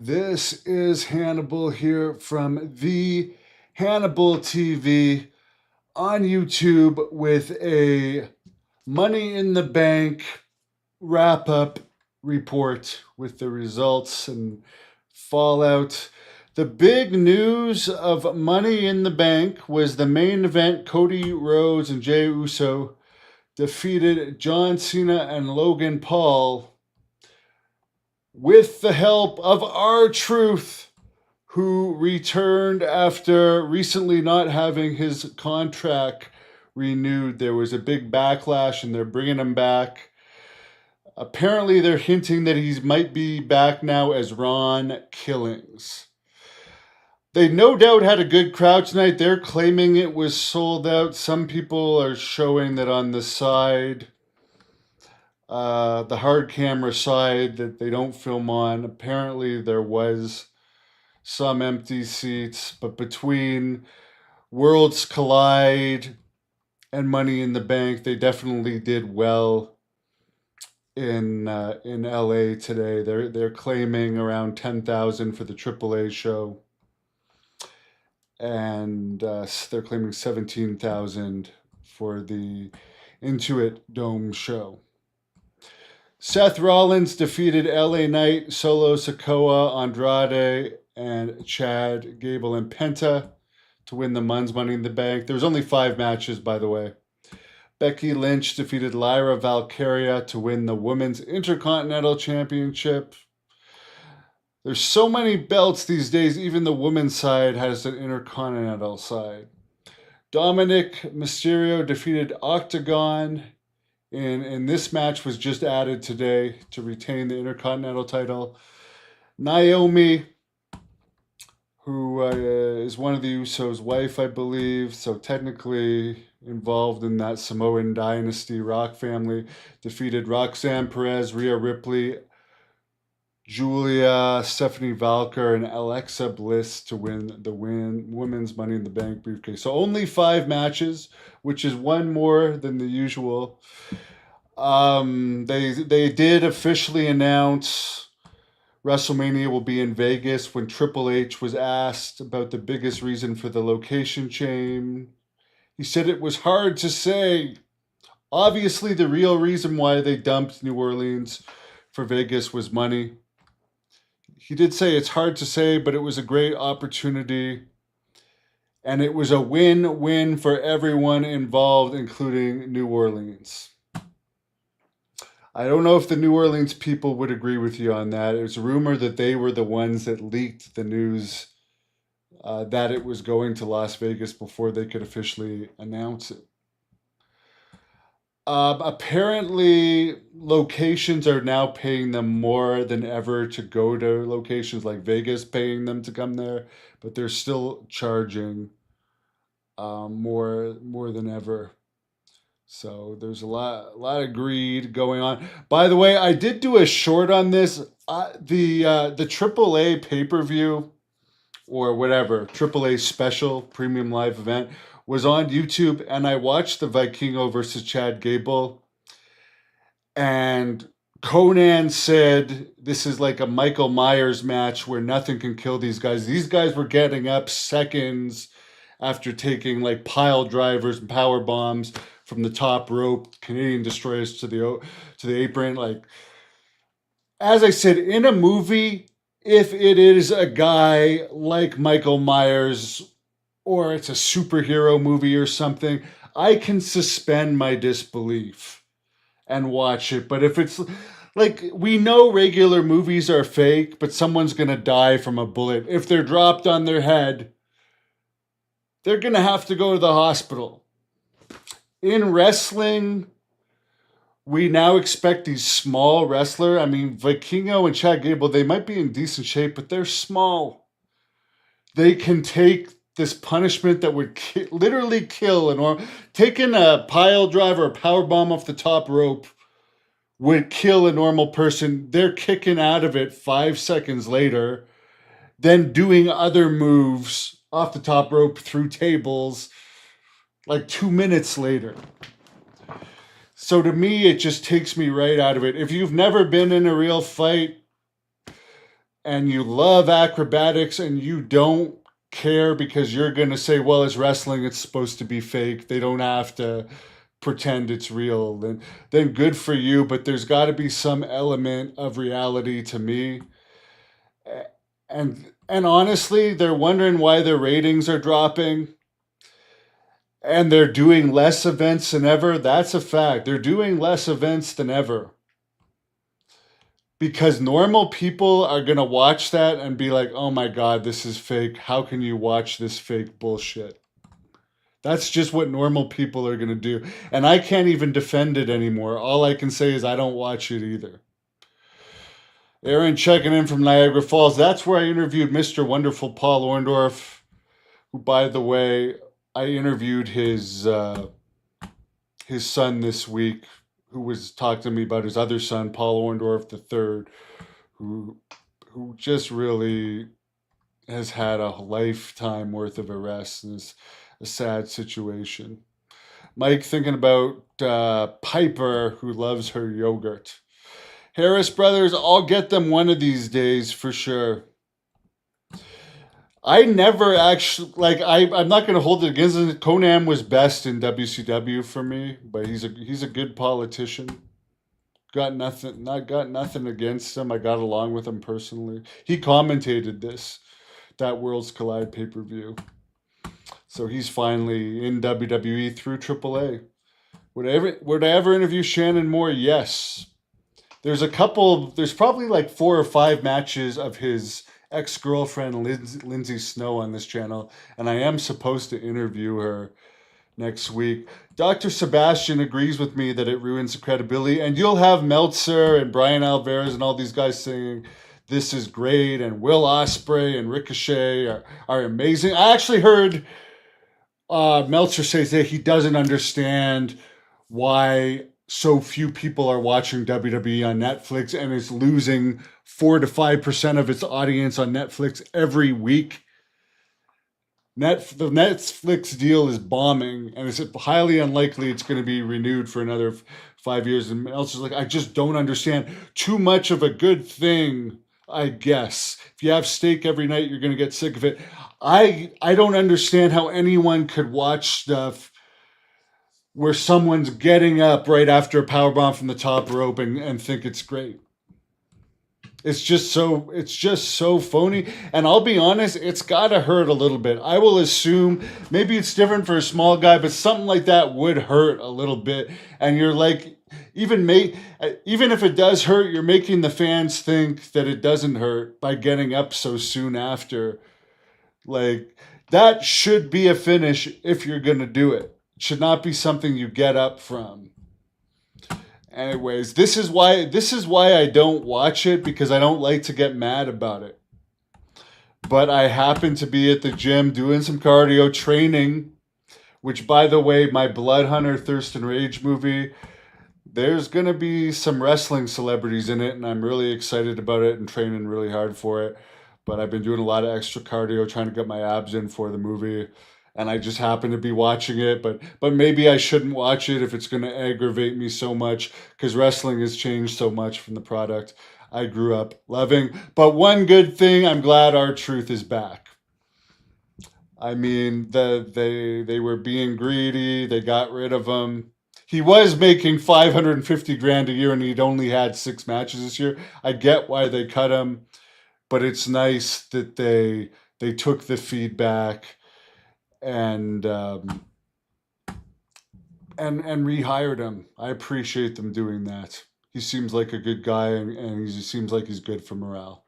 This is Hannibal here from the Hannibal TV on YouTube with a Money in the Bank wrap up report with the results and fallout. The big news of Money in the Bank was the main event. Cody Rhodes and Jey Uso defeated John Cena and Logan Paul with the help of R-Truth, who returned after recently not having his contract renewed. There was a big backlash and they're bringing him back. Apparently, they're hinting that he might be back now as Ron Killings. They no doubt had a good crowd tonight. They're claiming it was sold out. Some people are showing that on the side, the hard camera side that they don't film on. Apparently, there was some empty seats, but between Worlds Collide and Money in the Bank, they definitely did well in LA today. They're claiming around 10,000 for the AAA show, and they're claiming 17,000 for the Intuit Dome show. Seth Rollins defeated LA Knight, Solo Sikoa, Andrade, and Chad Gable and Penta to win the men's Money in the Bank. There was only 5 matches, by the way. Becky Lynch defeated Lyra Valkyria to win the Women's Intercontinental Championship. There's so many belts these days, even the women's side has an Intercontinental side. Dominic Mysterio defeated Octagon, and this match was just added today to retain the Intercontinental title. Naomi, who is one of the Usos' wife, I believe, so technically involved in that Samoan dynasty Rock family, defeated Roxanne Perez, Rhea Ripley, Julia, Stephanie Valker, and Alexa Bliss to win the women's Money in the Bank briefcase. So only 5 matches, which is one more than the usual. They did officially announce WrestleMania will be in Vegas. When Triple H was asked about the biggest reason for the location change, he said it was hard to say. Obviously, the real reason why they dumped New Orleans for Vegas was money. He did say it's hard to say, but it was a great opportunity. And it was a win-win for everyone involved, including New Orleans. I don't know if the New Orleans people would agree with you on that. It was a rumor that they were the ones that leaked the news that it was going to Las Vegas before they could officially announce it. Apparently, locations are now paying them more than ever to go to locations like Vegas, paying them to come there, but they're still charging more than ever. So there's a lot of greed going on. By the way, I did do a short on this. The AAA pay-per-view or whatever, AAA special premium live event was on YouTube, and I watched the Vikingo versus Chad Gable. And Conan said this is like a Michael Myers match where nothing can kill these guys. These guys were getting up seconds after taking like pile drivers and power bombs from the top rope, Canadian destroyers to the apron. Like, as I said, in a movie, if it is a guy like Michael Myers or it's a superhero movie or something, I can suspend my disbelief and watch it. But if it's like, we know regular movies are fake, but someone's going to die from a bullet. If they're dropped on their head, they're going to have to go to the hospital. In wrestling, we now expect these small wrestlers. I mean, Vikingo and Chad Gable, they might be in decent shape, but they're small. They can take this punishment that would literally kill taking a pile driver or power bomb off the top rope would kill a normal person. They're kicking out of it 5 seconds later, then doing other moves off the top rope through tables like 2 minutes later. So to me, it just takes me right out of it. If you've never been in a real fight, and you love acrobatics and you don't care because you're going to say, well, it's wrestling, it's supposed to be fake. They don't have to pretend it's real. Then good for you, but there's got to be some element of reality to me. And honestly, they're wondering why their ratings are dropping and they're doing less events than ever. That's a fact. They're doing less events than ever because normal people are going to watch that and be like, oh my God, this is fake. How can you watch this fake bullshit? That's just what normal people are going to do. And I can't even defend it anymore. All I can say is I don't watch it either. Aaron checking in from Niagara Falls. That's where I interviewed Mr. Wonderful Paul Orndorff, who, by the way, I interviewed his son this week, who was talking to me about his other son, Paul Orndorff III, who just really has had a lifetime worth of arrests and is a sad situation. Mike thinking about Piper, who loves her yogurt. Harris Brothers, I'll get them one of these days for sure. I never actually I'm not going to hold it against him. Conan was best in WCW for me, but he's a good politician. Got nothing against him. I got along with him personally. He commentated that Worlds Collide pay-per-view. So he's finally in WWE through AAA. Would I ever interview Shannon Moore? Yes. There's probably like 4 or 5 matches of his ex-girlfriend Lindsay Snow on this channel, and I am supposed to interview her next week. Dr. Sebastian agrees with me that it ruins the credibility, and you'll have Meltzer and Brian Alvarez and all these guys saying this is great, and Will Ospreay and Ricochet are amazing. I actually heard Meltzer says that he doesn't understand why so few people are watching WWE on Netflix and is losing 4 to 5% of its audience on Netflix every week. The Netflix deal is bombing, and it's highly unlikely it's going to be renewed for another 5 years. And Meltzer's like, I just don't understand. Too much of a good thing, I guess. If you have steak every night, you're going to get sick of it. I don't understand how anyone could watch stuff where someone's getting up right after a powerbomb from the top rope and think it's great. It's just so phony. And I'll be honest, it's gotta hurt a little bit. I will assume maybe it's different for a small guy, but something like that would hurt a little bit. And you're like, even if it does hurt, you're making the fans think that it doesn't hurt by getting up so soon after. Like, that should be a finish if you're gonna do it. It should not be something you get up from. Anyways, this is why I don't watch it, because I don't like to get mad about it. But I happen to be at the gym doing some cardio training, which, by the way, my Blood Hunter Thirst and Rage movie, there's going to be some wrestling celebrities in it, and I'm really excited about it and training really hard for it. But I've been doing a lot of extra cardio trying to get my abs in for the movie. And I just happen to be watching it, but maybe I shouldn't watch it if it's going to aggravate me so much, because wrestling has changed so much from the product I grew up loving. But one good thing, I'm glad R-Truth is back. I mean, they were being greedy. They got rid of him. He was making $550,000 a year, and he'd only had 6 matches this year. I get why they cut him, but it's nice that they took the feedback and rehired him. I appreciate them doing that. He seems like a good guy, and he seems like he's good for morale.